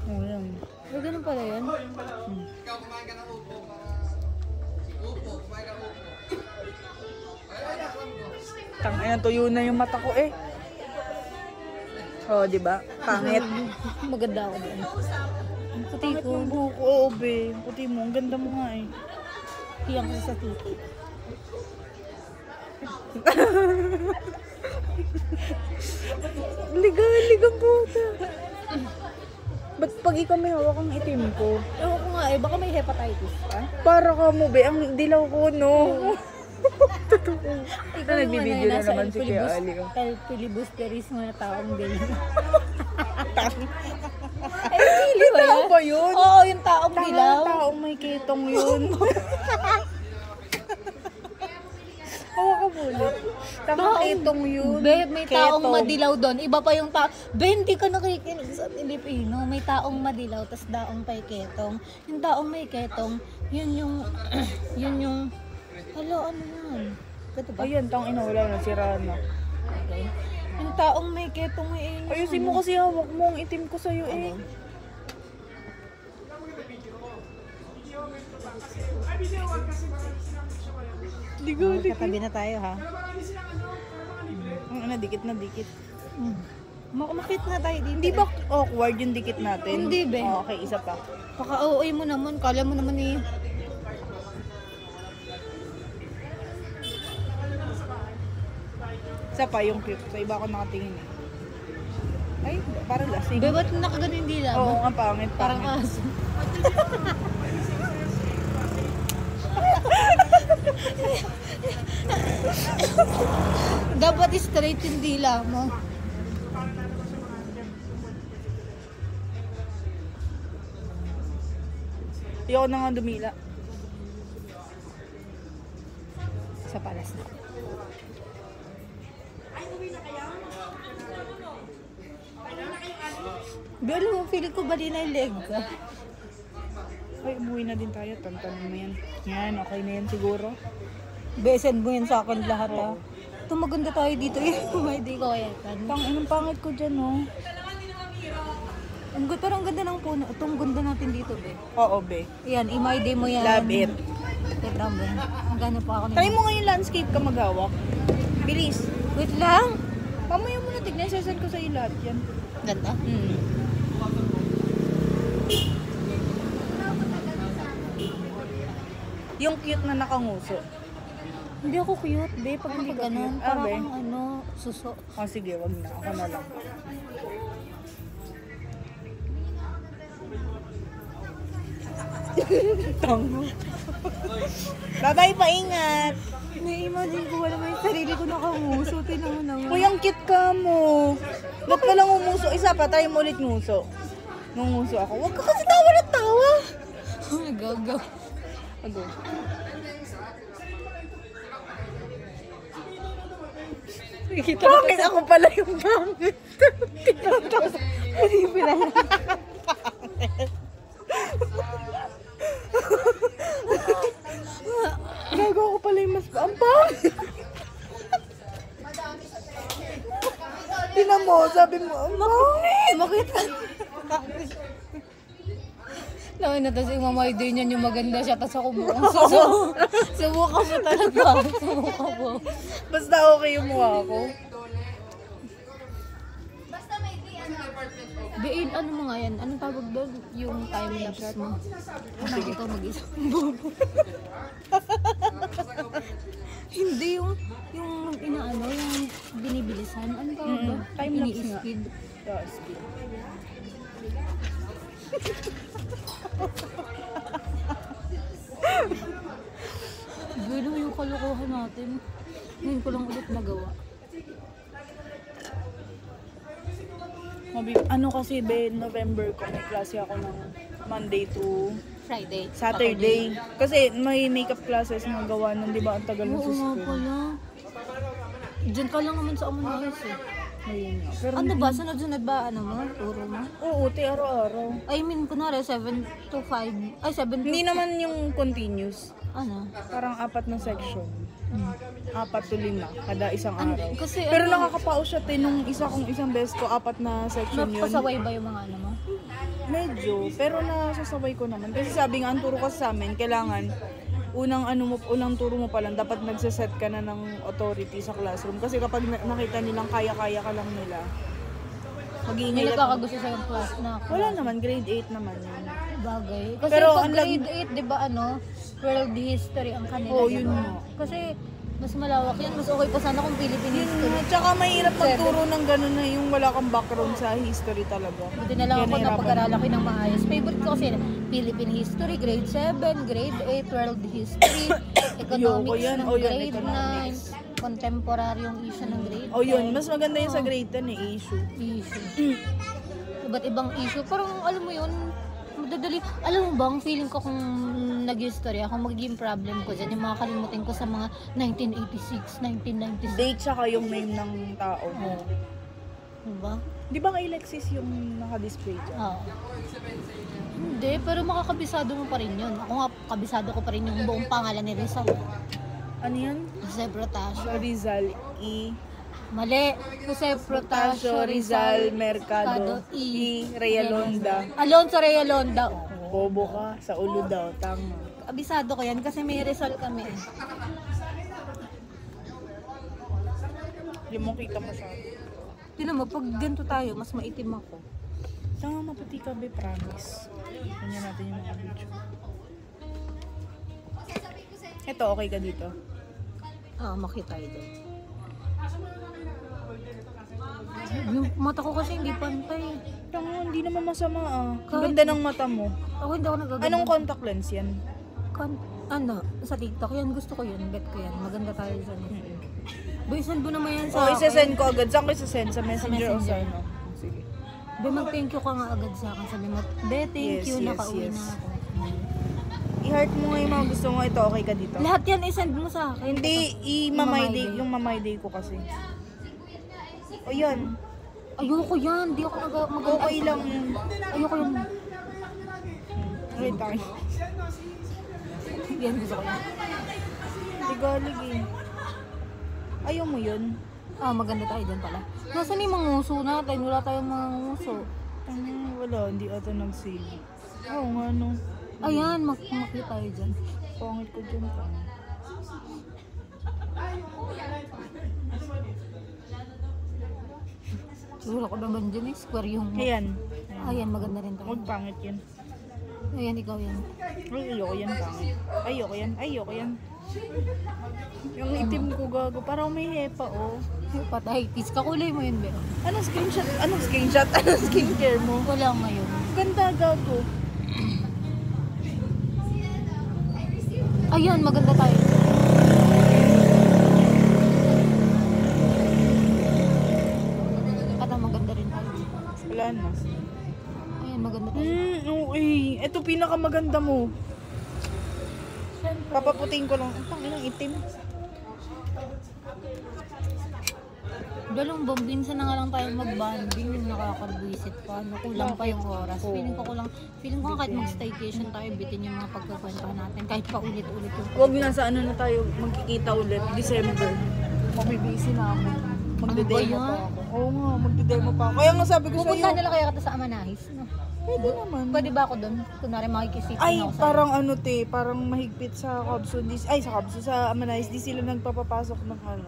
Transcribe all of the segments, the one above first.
Oo, yan. Ay, ganun pala yan. Ikaw kumain ka ng upo para... Upo, kumain ka ng upo. Tangina, tuyo na yung mata ko eh. Oh, di ba? Pangit. Maganda ako doon. Ang puti Pangit ko. ng buhok ko, oh, be. Ang puti mo, ang ganda mo nga eh. Hiyang ko sa titi. Ligang puta. Ba't pag ikaw may hawak ang itim ko? Ewan ko nga eh, baka may hepatitis ka. Para ka mo, be. Ang dilaw ko, no? Totoo. Ikaw yung Nagbibideo na nasa naman si Kuya Ali. Oh. Filibusterismo na taong gay. May tao ba yun? Oo, yung taong dilaw. Taong may ketong yun. Hawa ka bulit. Tama ketong yun. Be, may taong Ketong. madilaw doon. Iba pa yung tao. Be, hindi ka nakikinig sa Pilipino. May taong madilaw, tas daong may ketong. Yung taong may ketong, yun yung, yun yung, hala, ano yan? Gato ba? Ayun, tang ina, wala na, sira na. Okay. Yung taong may ketong, may inyo. Ayusin mo kasi hawak mo, ang itim ko sa'yo eh. Ligaw, ligaw. Katabi na tayo, ha? Ang ina, dikit na dikit. Makit na tayo dito. Hindi ba awkward yung dikit natin? Hindi, be. Oh, okay, isa pa. Paka-OA mo naman. Kala mo naman eh. Isa pa yung clip. Sa iba ako nakatingin eh. Ay, parang lasing. Be, ba't nakagano yung dila Oo, mo? ang pangit. Parang pangit. aso. Dapat straight yung dila mo. Ayoko na nga dumila. Sa palas na. Pero feeling ko ba din na yung leg ka? Ay, umuwi na din tayo. Tantanan mo yan. Yan, okay na yan siguro. Besend mo yan sa akin lahat ha. Ito maganda tayo dito eh. Hindi ko kaya kan. Anong pangit ko dyan, oh. Ang ganda, parang ganda ng puno. Itong ganda natin dito be. Oo, be. Yan, i-my-day mo yan. Love it. Wait lang be. Ang gana pa ako Try mo ngayon landscape ka maghawak. Bilis. Wait lang. Mamaya mo na tignan. Sasend ko sa iyo lahat yan. Ganda. Yung cute na nakanguso. Hindi ako cute be. Pag hindi ganun. Ah, Parang be? akong ano, suso. Oh, sige, wag na. Ako na lang. Tango. Bye-bye, paingat. Na-imagine ko wala may sarili ko nakanguso. Tinan mo naman. Uy, ang cute ka mo. Ba't ka lang umuso? Isa pa, tayo mo ulit nguso. Nunguso ako. Wag ka kasi tawa na tawa. Gaga. Ago. Bakit ako pala yung pangit? Tinatawa. Hindi pinala. Gago ako pala yung mas ang pangit. Tinan mo, sabi mo, ang pangit. Makita. Naman na tapos yung mamay day niyan yung maganda siya tapos ako mukhang suso. Sumuka siya talaga. Sumuka po. Basta okay yung mukha ko. Bein, ano mo nga yan? Anong tawag doon? Yung time lapse mo. Sige. Ito mag-isa. Hindi yung inaano, yung binibilisan. Anong tawag doon? Time lapse nga. Ini-speed. Yeah, speed. Gano yung kalokohan natin. Ngayon ko lang ulit nagawa. Ano kasi be, November ko, may klase ako ng Monday to Friday. Saturday. Kasi may makeup classes na gawa nun, di ba? Ang tagal ng Oo nga school. pala. Diyan ka lang naman sa Amanayos eh. Ayun nga. Pero Ano ba? Sunod-sunod ba? Ano mo? Turo mo? oo, te, araw-araw. I mean, kunwari 7 to 5. Ay, 7 to... Hindi naman yung continuous. Ano? Parang 4 na section. 4 to 5 kada isang Ano, araw. kasi Pero ano- nakakapao siya te, nung isang beses ko, 4 na section yun. Napasaway ba yung mga ano mo? Medyo, pero nasasabay ko naman. Kasi sabi nga, ang turo kasi sa amin, kailangan unang turo mo pa lang, dapat nagsaset ka na ng authority sa classroom. Kasi kapag nakita nilang kaya-kaya ka lang nila, May mag-iingay at nagkakagusto sa'yo yung class na ako. wala naman, grade 8 naman yun. Bagay. Kasi Pero pag ang grade 8, di ba world history ang kanila. Oo, di yun ba? nga. Kasi mas malawak yan. Mas okay pa sana kung Philippine history. Tsaka mahirap magturo ng gano'n na yung wala kang background sa history talaga. Buti na lang ako Yan, na nahirapan. pag-aralan ko ng maayos. Favorite ko kasi Philippine history, grade 7, grade 8, world history, economics yan. ng O, yun, grade economics. 9, contemporary yung issue ng grade 10. O yun, mas maganda yun sa grade 10 eh, issue. issue. Iba't ibang issue. Parang alam mo yun, madadali. Alam mo bang, feeling ko kung nag-history ako, magiging problem ko dyan. Yung mga kalimutin ko sa mga 1986, 1996. Date tsaka yung name ng tao. Diba? Di ba kay Lexis yung naka-display dyan? Oo. Hindi, pero makakabisado mo pa rin yun. Ako nga, kabisado ko pa rin yung buong pangalan ni Rizal. Ano yan? Jose Protasio. Rizal E. Mali. Jose Protasio, Rizal Mercado E. Realonda. Alonso Realonda. Bobo ka, sa ulo daw, tama. Abisado ko yan kasi may Rizal kami. Hindi mo kita masyado. Tignan mo, pag ganito tayo, mas maitim ako. Tama, maputi ka, be, promise. Ganyan natin yung mga video. Ito, okay ka dito? Makita tayo doon. Yung mata ko kasi hindi pantay. Tama, hindi naman masama ah. Ang Kahit- ganda ng mata mo. Ako hindi ako nagaganda. Anong contact lens yan? Sa TikTok yan, gusto ko yun, bet ko yan. Maganda tayo dyan. Boy, send mo naman yan sa Oh, akin. isa-send ko agad. Saan ko isa-send? Sa messenger, o sa Messenger. ano? Sige. Be, mag-thank you ka nga agad sa akin. Sabi mo, be, thank Yes, you, yes, nakauwi yes. na ako. I-heart mo nga yung mga gusto mo. Ito, okay ka dito? Lahat yan i-send mo sa akin. Hindi, Ito. i-mamay Mamay day. day. Yung mamay day ko kasi. O yan. Ayoko yan, di ako maganda. Okay lang yun. Ayoko yan. Wait, tayo. Yan, gusto ko yan. Tigalig eh. Ayaw mo yun? Maganda tayo dyan pala. Nasaan yung mga nguso natin? Wala tayong mga nguso. Wala, hindi ata nag-save. Oo nga no. Ayan, makita tayo dyan. Pangit ko dyan. Wala ko naman dyan eh. Square yung... Ayan. Ayan, maganda rin tayo. Huwag pangit yan. Ayan, ikaw yan. Ay, ayoko yan pangit. Ayoko yan. Ayoko yan. Yung itim ko gago. Parang may hepa oh. Patay, tis kakulay mo yun, Bero. Anong screenshot? Anong screenshot? Anong skincare mo? Wala ngayon. Ganda gago. Ayan, maganda tayo. At maganda rin tayo. Wala na. Ayan, maganda tayo. Okay. Ito pinakamaganda mo. Papaputiin ko lang. Ang tanginang itim. Dalawang bambinsa na nga lang tayo mag-banding, yung nakakabwisit pa. Kulang pa yung oras. Feeling ko kahit mag-staycation tayo, bitin yung mga pagkakwentuhan natin. Kahit pa ulit-ulit yung Huwag na sa ano na tayo magkikita ulit. December. Mabibisi na ako. Magde-demo pa ako. Oo nga, magde-demo pa ako. Kaya nga sabi ko pupunta sa'yo. nila kaya kita sa Amanahis. No? Pwede naman. Pwede ba ako doon? Kunwari makikisip Ay, ako sa... parang ano te, parang mahigpit sa Cubs. Ay, sa Cubs. Sa Amanais, di sila nagpapapasok ng ano.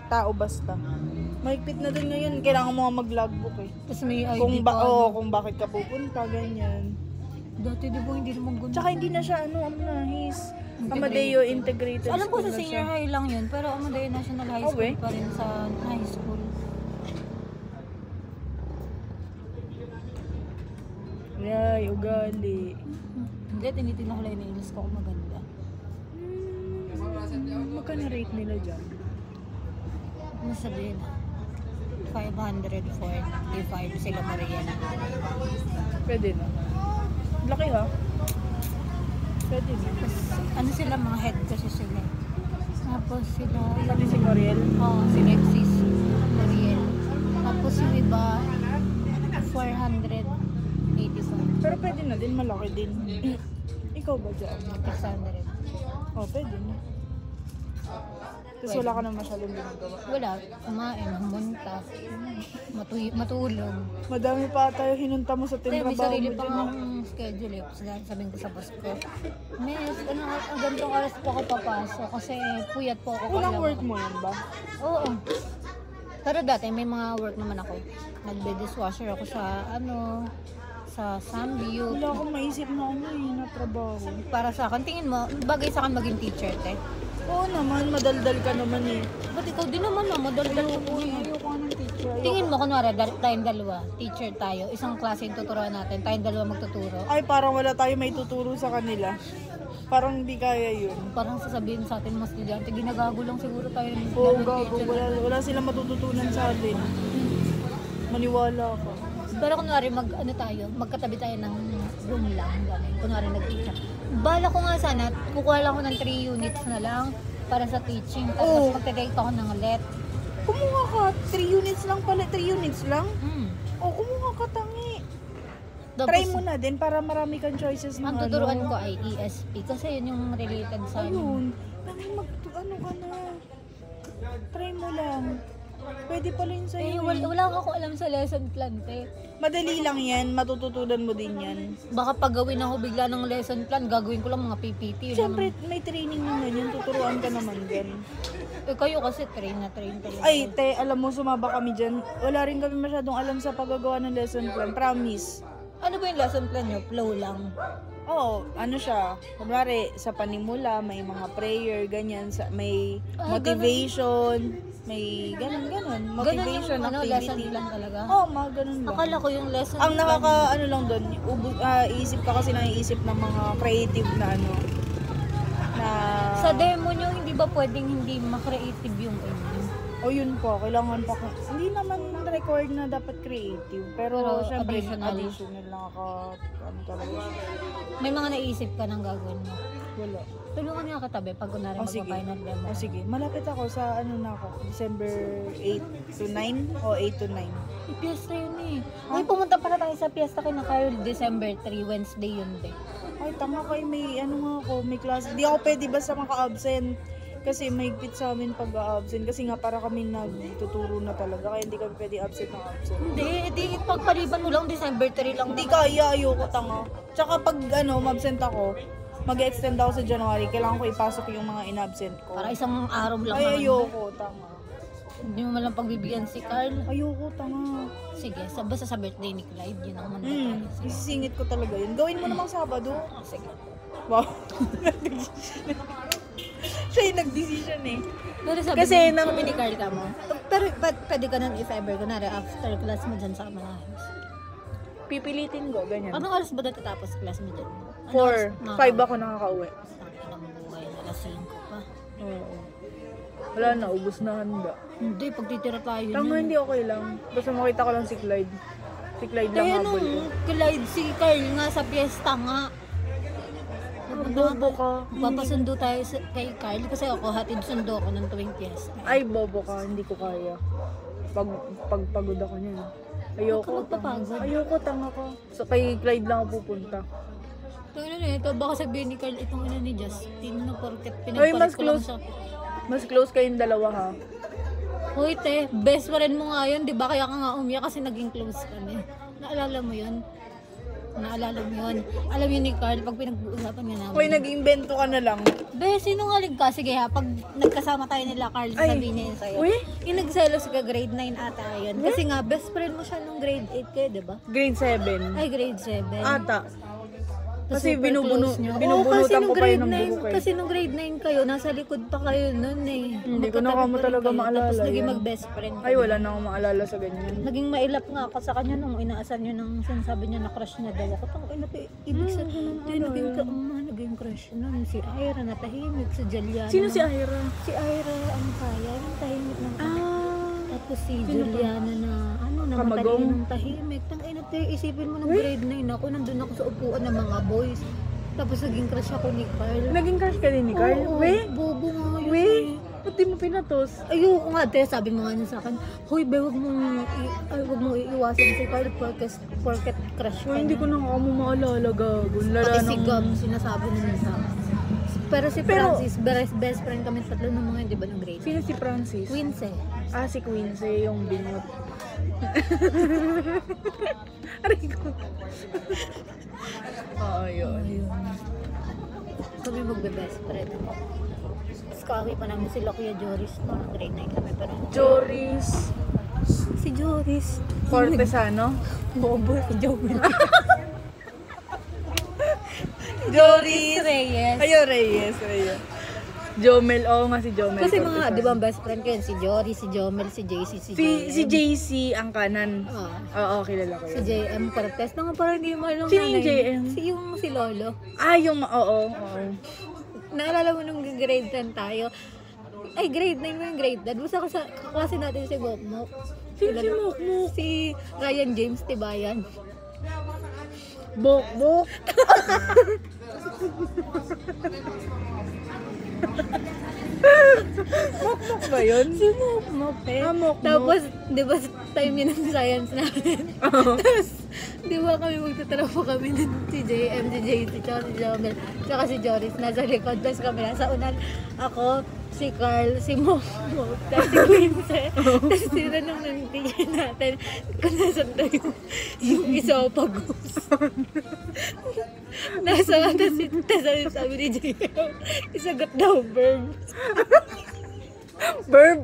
Tao basta. Mahigpit na din ngayon. Kailangan mo nga mag-logbook eh. Tapos may ID Kung pa. kung bakit ka pupunta, ganyan. Dati di ba hindi naman ganun? Tsaka hindi na siya Amanais. Amadeo Integrated Alam ko School sa na senior siya. high lang yun, pero Amadeo National High Oh, School eh? pa rin sa high school. Yay, ugali. Hindi, tinitingnan ko lang yung nails ko kung maganda. Magkano rate nila dyan? Ano sabihin? 545 sila Maria. Pwede na. Laki ha? Pwede na. Tapos, ano sila, mga head kasi sila. Tapos sila, Pati si Moriel. si Lexis, Mariel. Tapos yung iba, 485, Pero pwede na din, malaki din. Ikaw ba dyan? 600. Oh, pwede na. Tapos wala ka na masyadong ginagawa. Wala, kumain, humunta, matulog. Madami pa tayo hinunta mo sa May tinrabaho sarili mo pa dyan. akong schedule eh. Sabihin ko sa boss ko, Miss, gantong oras po ako papasok kasi puyat po ako. Unang kailangan work ko." mo yun ba? Oo. Pero dati may mga work naman ako. Nagbe-dishwasher ako sa Sunview. Wala akong maisip na na trabaho. Para sa akin, tingin mo, bagay sa akin maging teacher, te. Oo naman, madaldal ka naman eh. Ba't ikaw din naman, madaldal ka po eh. Ayoko nga ng teacher. Tingin mo, kunwari, tayong dalawa, teacher tayo, isang klase yung tuturuan natin, tayong dalawa magtuturo. Ay, parang wala tayo may tuturo sa kanila. Parang hindi kaya yun. Parang sasabihin sa atin mga estudyante, ginagago lang siguro tayo. Oo, gago. Wala silang matututunan sa atin. Maniwala ka. Pero kunwari, magkatabi tayo ng room lang, gano'n. Kunwari, nag-teacher. Bala ko nga sana, kukuha lang ako ng 3 units na lang para sa teaching. Oo. Tapos magte-take ako ng let. Kumuha ka. 3 units lang pala. 3 units lang? Mm. O, kumuha ka tangi. Tapos, Try mo na din para marami kang choices ng ang tuturuan ko ay ESP kasi yun yung related sa Ayun. Tangi ano ka na. Try mo lang. Pwede pala yun sa'yo. wala ako alam sa lesson plan, te. Madali lang yan. Matututunan mo din yan. Baka pag gawin ako bigla ng lesson plan, gagawin ko lang mga PPT. Yun Siyempre, may training naman yun. Tuturuan ka naman din. kayo kasi train talaga. Ay, te, alam mo, sumaba kami dyan. Wala rin kami masyadong alam sa paggagawa ng lesson plan. Promise. Ano ba yung lesson plan nyo? Flow lang. Oo, ano siya. Kunwari, sa panimula, may mga prayer, ganyan. May motivation, may ganun. Motivation, ganun yung lesson activity. plan talaga. Oo, mga ganun lang. Akala ko yung lesson Ang plan. ano lang doon, iisip ka kasi naiisip ng mga creative na na Sa demo nyo, hindi ba pwedeng hindi ma-creative yung inyo? o yun po, kailangan pa hindi naman required na dapat creative, pero syempre additional lang ako talaga siya. May mga naisip ka ng gagawin mo. Wala. Tulungan nga katabi pag kunwari Sige. magpa-final demo. O sige, malapit ako sa na ako, December 8 to 9 o 8 to 9. Piyesta yun eh. Ay, pumunta pala tayo sa piyesta kay na Carol, December 3, Wednesday yun din. Ay, tama kayo, may nga ako, may class. Di ako pwede basta maka-absent. Kasi mahigpit sa amin pag-absent. Kasi nga para kami nagtuturo na talaga. Kaya hindi kami pwede absent ng absent. Hindi, pagpaliban mo lang, December 3 lang. Hindi kaya, ayoko tanga. Tsaka pag mabsent ako, mag-extend ako sa January, kailangan ko ipasok yung mga in-absent ko. Para isang araw lang. Ay, naman. ayoko, tanga. Hindi mo malang pagbibigyan si Carl. Ayoko, tanga. Sige, basta sa birthday ni Clyde, yun ang Hmm, isisingit ko talaga yun. Gawin mo namang Sabado. Sige. Wow. Siya yung nag-decision eh. Pero Kasi sabi ni Carl ka mo. Pero pwede ka nun if ever, kunwari after class mo dyan sa Amalahos. Pipilitin ko, ganyan. Anong oras ba natatapos class mo dyan? 4, 5 ako nakaka-uwi. Ang buhay na alas 5 pa. Oo. Wala na, ubus na handa. Hindi, pagtitira tayo Tanga, nun. hindi okay lang. Basta makita ko lang si Clyde. Si Clyde lang Kaya habol ko. nung Clyde, si Carl nga sa piyesta nga. Bobo ka. Papasundo tayo kay Carl kasi ako hatid sundo ako ng tuwing piyesta. Ay, bobo ka. Hindi ko kaya. Pagpagod ako niyan. Ayoko. Huwag ka magpapagod. Ayoko, tanga ka. So, kay Clyde lang ako pupunta. Ito, baka sabihin ni Carl itong ina ni Justin na porket Ay, mas pinagpalit ko lang close. siya. Mas close kayong dalawa ha. Hoy te, best friend mo nga yun, di ba? Kaya ka nga umiyak kasi naging close kami. Naalala mo yun? Alam yun ni Carl, pag pinag-uusapan niya namin. Hoy, nag-invento ka na lang. Be, sinungaling ka. Sige ha, pag nagkasama tayo nila Carl, Ay, sabihin niya yun sa'yo. uy? Yung nagselos ka, grade 9 ata yun. Kasi nga, best friend mo siya nung grade 8 kayo, di ba? Grade 7. Ay, grade 7. Ata. Tas Kasi super close niyo. binubunutan ko pa yun ng nine, buhok eh. Kasi nung grade 9 kayo, nasa likod pa kayo nun eh. Hindi ko na kamo talaga maalala Tapos naging yan. mag-best friend. Ay, wala na akong maalala sa ganyan. Naging mailap nga ako sa kanya nung inaasan niyo nang sinasabi niya na crush niya daw ako. Ibig sabihin, naging crush nun. Si Ira natahimik, si Juliana. Sino si Ira? Si Ira, ang kaya, yung tahimik ng Tapos si Sino Juliana na, na Kamagong? matalino ng tahimik. Tangina tayo, isipin mo ng grade 9 ako, nandun ako sa upuan ng mga boys. Tapos naging crush ako ni Carl. Naging crush ka din ni Carl? Oo, We? bobo nga yun We? eh. Ba't di mo pinatos? Ayoko nga, te, sabi mo nga niya sa akin, Hoy, be, huwag mong iiwasan si Carl porket crush ka Hindi ko niya." na nga mo maalala, gago. Pati si Gab, sinasabi na niya sa akin. Si Pero si Pero- Francis, best friend kami tatlo ng mga, di ba, ng grade? Sino si Francis? Quince eh. Ah, si Quincy, yung bingot. Aray ko. Oo, yun. Ayun. Kami magbe-best friend. Tapos kami pa namin sila Kuya Joris, no? Grade 9 kami. Pero Joris si Joris. Cortesano. Bobo, si Joris. Joris Reyes. Ayo, Reyes. Jomel, oo nga si Jomel. Kasi mga, Cortesano. di ba, best friend ko yun? Si Joris, si Jomel, si JC, si JM. Si JC ang kanan. Oo. Oo, kilala ko Si yun. JM Cortez. Nang parang hindi mo alam Sino yung JM? Si Lolo. Ah, yung, oo. Naalala mo nung grade 10 tayo? Ay, grade 9 mo yung grade 10. Basta kaklase natin si Mokmok. Sino si Mokmok? Si Ryan James Tibayan. Bok. Mokmok ba yun? Si Mokmok eh. Ah, Mokmok. Tapos, di ba time yun ng science namin? Tapos, di ba kami magtatrapo kami nun si JM, si JC, tsaka si Jomel, tsaka si Joris nasa likod. Tapos kami nasa unan. Ako, si Carl, si Mokmok, tapos si Quince. Tapos tinanong ng teacher natin kung nasan daw yung esophagus. Nasa, tapos sabi ni JM, isagot daw verb. Verb.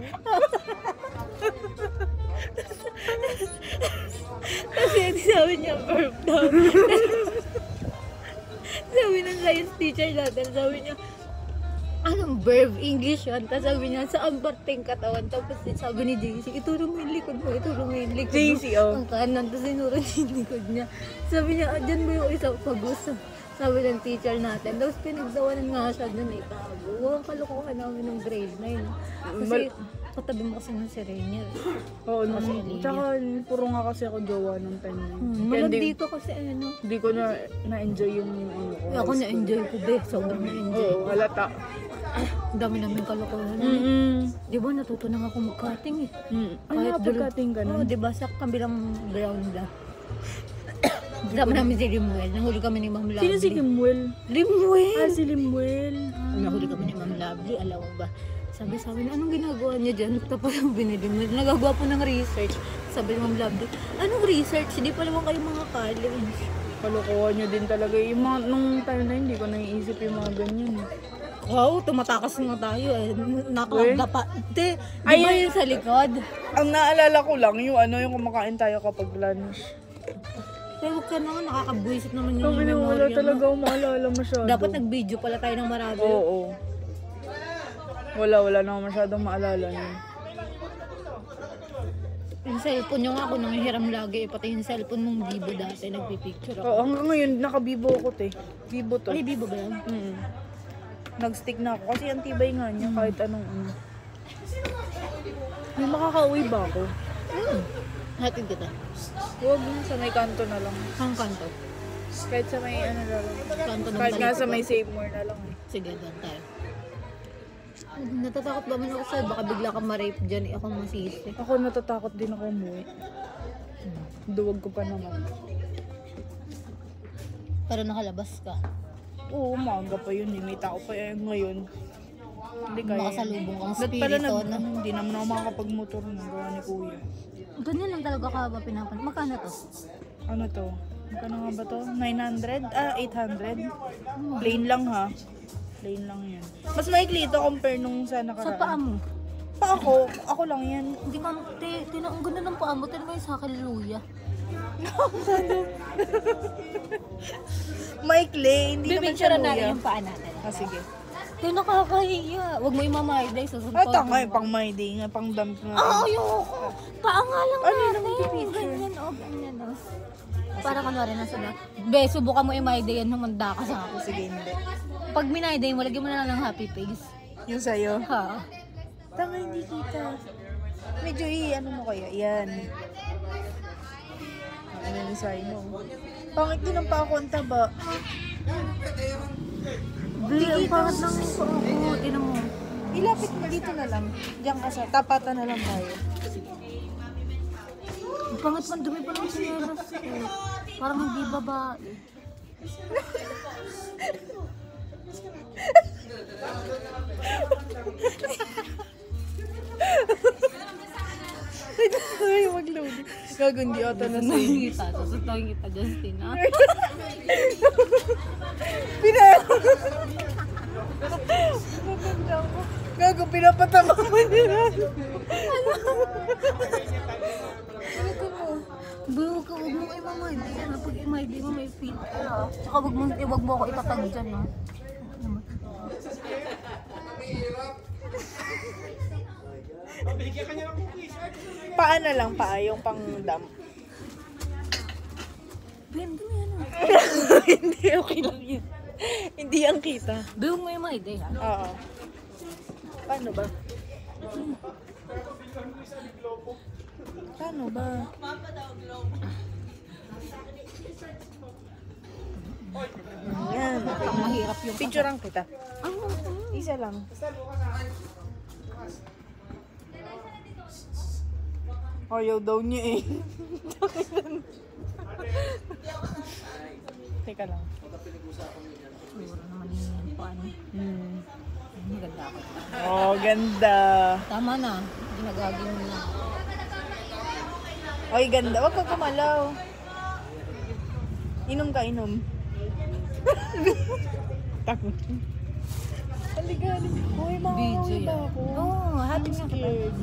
Kasi sabi niya verb daw. Sabi ng science teacher natin, sabi niya, anong verb? English yun. Tapos sabi niya, saan parteng katawan? Tapos sabi ni JC, itulong mo yung likod mo, itulong mo yung likod mo. JC, oh. Ang kanan, tapos sinuro niya yung likod niya. Sabi niya, dyan mo yung isang pagus. Sabi ng teacher natin. Tapos pinagdawanan nga siya doon eh. Tago. Walang kalokohan namin ng grade 9. Kasi katabi mo kasi ng si Rainier. Oo, no. Kasi Elia. Tsaka, puro nga kasi ako jowa ng time na yun. Kaya Malandi hindi, ko kasi ano. hindi ko na-enjoy yung ano ko. Ako na-enjoy ko be. Sobrang na-enjoy. Oo, halata. Ang dami namin kalokohan. Di ba natuto na nga ako mag-cutting eh. Ay, nakapagkating ka Oo, nun. di ba sa kabilang ground lang. Kasama namin si Limuel. Nahuli kami ni Ma'am Lovely. Sino si Limuel? Limuel! Ah, si Limuel. Nahuli kami ni Ma'am Lovely. Alam mo ba? Sabi sa amin, anong ginagawa niya dyan? Tapos ang binili mo, nagagawa po ng research. Sabi ni Ma'am Lovely, anong research? Hindi pa naman kayo mga college. Kalokohan nyo din talaga. Yung mga, nung time na yun, hindi ko naiisip yung mga ganyan. Wow, tumatakas nga tayo eh. Nakakadapa. Di ba Ay, yun sa likod? Ang naalala ko lang, yung ano, yung kumakain tayo kapag lunch. Pero huwag ka naman, nakakabwisit naman yung Ang ina, wala memorya talaga mo. akong maalala masyado. Dapat nag-video pala tayo ng marami. Oo. Wala na akong masyadong maalala niya. Yung cellphone nyo nga ako nanghihiram lagi. Pati yung cellphone mong Vivo dati, nagpipicture ako. Oo, hanggang ngayon, naka-Vivo ako, te. Vivo to. Ay, Vivo ba yan? Nag-stick na ako kasi ang tibay nga niya kahit anong ano. May makakauwi ba ako? Hatid kita. Huwag na, sa may kanto na lang. Ang kanto. Kahit sa may ano na lang. Kanto ng Kahit nga sa Talipapa. may Save More na lang. Sige, doon tayo. Natatakot ba man ako sa'yo? Baka bigla ka ma-rape dyan. Ako masisi. Ako natatakot din ako umuwi. Duwag ko pa naman. Pero nakalabas ka. Oo, umaga pa yun eh. May tao pa yun ngayon. Hindi kaya. Makasalubong kang Ba't pala spirito, no? hindi naman ako makakapag-motor ng gawa ni Kuya. Ganyan lang talaga ka ba pinapan? Magkano to? Ano to? Magkano nga ba to? 900? Ah, 800? Plain lang ha. Plain lang yan. Mas maikli ito compare nung sa nakaraan. Sa paa mo? Pa ako? Ako lang yan. Hindi ka, ang ganda ng paa mo. Tinagay sa akin, luya. Maikli, hindi naman siya Bibicturean natin luya. yung paa natin. Ah, sige. Kaya nakakahiya. Huwag mo imamahid sa Ah, tanga eh, pang my day nga, pang dump nga. ayoko. Paa nga lang Ano natin. yung nagpipicture? Ganyan, ganyan, Para kunwari nasa na. Be, subukan mo i-my-day yan humanda ka sa ako. Sige, hindi. Pag minay-day mo, lagyan mo na lang ng happy face. Yung sa'yo? Ha? Tanga, hindi kita. Medyo ano mo kaya? Yan. Ano yung sa'yo mo? Pangit din ang pa ako ang taba. Be, ang pangat lang yung paa ko. Tinan mo. Ilapit mo dito na lang. Diyan ka sa tapatan na lang tayo. Ang pangat man, dumi pa lang sinelas ko. Parang hindi babae. Ay, mag-load. Gago, hindi ata na Susunod kita. Susunod kita, Justin, ha? Gago, pinapatama mo nila. Bro, huwag mo kayo mamay. Pag imay, mo may filter, ha? Tsaka huwag mo ako itatag dyan, ha? Paa na lang, paa, yung pang dump. Ben, yan, ha? Hindi, okay lang yun. Hindi ang kita. Bro, mo yung mga ide, ha? Oo. Paano ba? Paano ba? Yan. Ang mahirap yung... Picturean kita. Isa lang. Ayaw daw niya eh. Teka lang. Siguro naman yung paano. Maganda ako. Oh, ganda. Tama na. Ginagagi mo na. Oy, ganda. Huwag ka kumalaw. Inom ka, inom. Takot. Halika, halika. Uy, Video ba yan. ako? Oo, happy I'm nga ka. scared.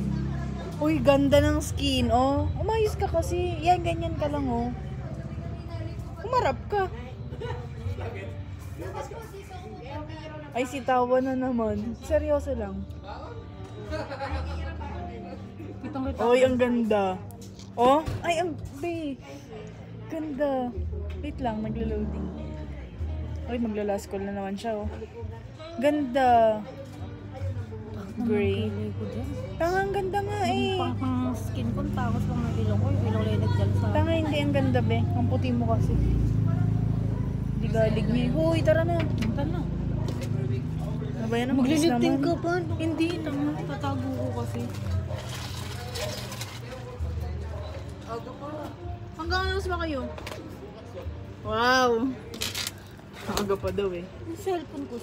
Uy, ganda ng skin, oh. Umayos ka kasi. Yan, ganyan ka lang, oh. Umarap ka. Ay, si Tawa na naman. Seryoso lang. Kitang-kita. Oy, ang ganda. Oh, ay, ang be. Ganda. Wait lang, maglo-loading. Oy, maglo-last call na naman siya, oh. Ganda. Gray. Ko dyan. Tanga, ang ganda nga eh. Pang skin ko, tapos lang ng ilong ko. Yung ilong lang nagdal sa... Tanga, hindi ang ganda, be. Ang puti mo kasi. Hindi galig niya. Huy, tara na. Punta na. Ano ba yan? Ang bilis Maglilipting naman. ka pa. Hindi, tanga. Tatago ko kasi. Hanggang ano ba kayo? Wow. Aga pa daw eh. Yung cellphone ko.